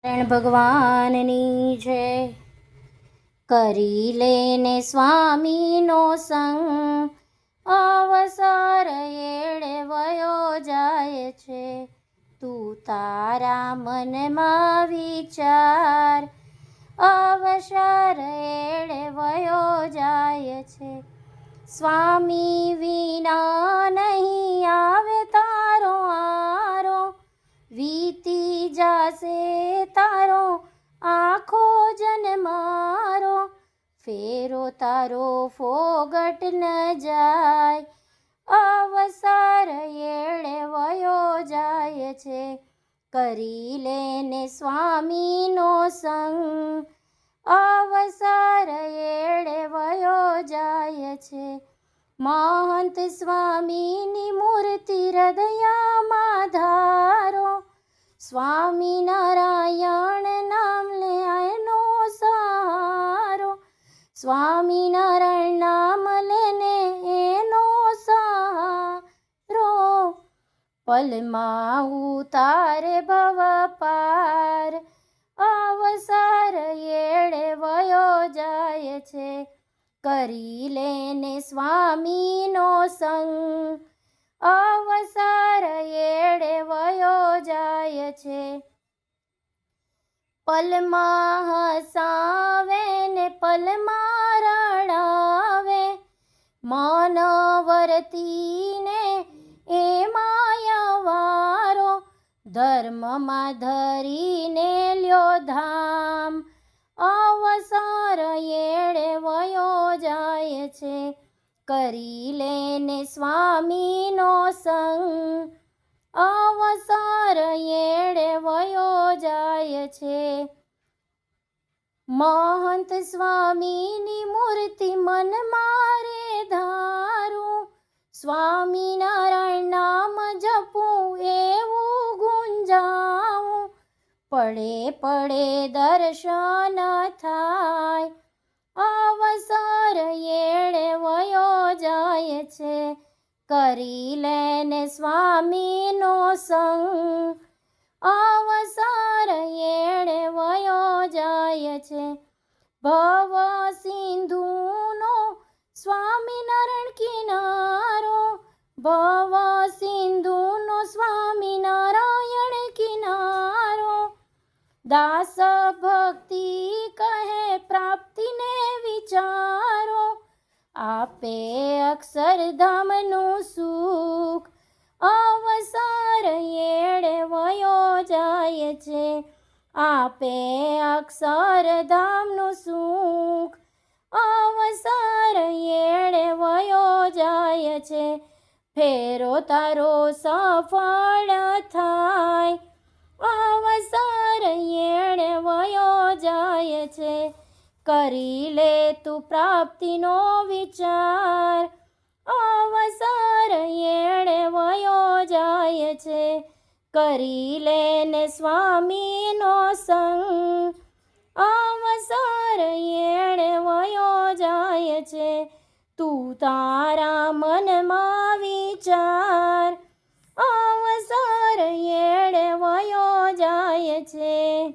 નારાયણ ભગવાનની જય. કરી લેને સ્વામીનો સંગ, અવસર એળે વયો જાય છે. તું તારા મનમાં વિચાર, અવસર એળે વયો જાય છે. સ્વામી વિના નહીં આવે તારો આરો, વીતી જાશે તારો આખો જન્મારો. ફેરો તારો ફોગટ ન જાય, અવસર એળે વયો જાય છે. કરી લેને સ્વામીનો સંગ, અવસર એળે વયો જાય છે. મહંત સ્વામીની મૂર્તિ હૃદયમાં ધારો, સ્વામિનારાયણ નામ લે એનો સહારો. સ્વામિનારાયણ નામ લેને એનો સહારો. પલમાં ઉતારે ભવ પાર, અવસર એળે વયો જાય છે. કરી લેને સ્વામીનો સંગ, અવસર એળે વયો જાય છે. પલમાં હસાવે ને પલમાં રડાવે, મન વર્તીને એમાં વારો. ધર્મમાં ધરીને લ્યો ધામ, અવસર એળે વયો જાય છે. કરી લેને સ્વામીનો સંગ, અવસર એળે વયો જાય છે. મહંત સ્વામીની મૂર્તિ મન મારે ધારું, સ્વામિનારાયણ નામ જપું એવું ગુંજાવું. પડે પડે દર્શન થાય, અવસર એળે વયો જાય છે. કરી લેને સ્વામીનો સંગ, અવસર એળે વયો જાય છે. ભવ સિંધુનો સ્વામિનારાયણ કિનારો, ભવ સિંધુનો સ્વામિનારાયણ કિનારો. દાસ ભક્તિ કહે પ્રાપ્તિને વિચારો, આપે અક્ષરધામનું સુખ, અવસર એળે વયો જાય છે. આપે અક્ષરધામનું સુખ, અવસર એળે વયો જાય છે. ફેરો તારો સફળ થાય, અવસર એળે વયો જાય છે. કરી લે તું પ્રાપ્તિનો વિચાર, અવસર એળે વયો જાય છે. કરી લેને સ્વામીનો સંગ, અવસર એળે વયો જાય છે. તું તારા મનમાં વિચાર, અવસર એળે વયો જાય છે.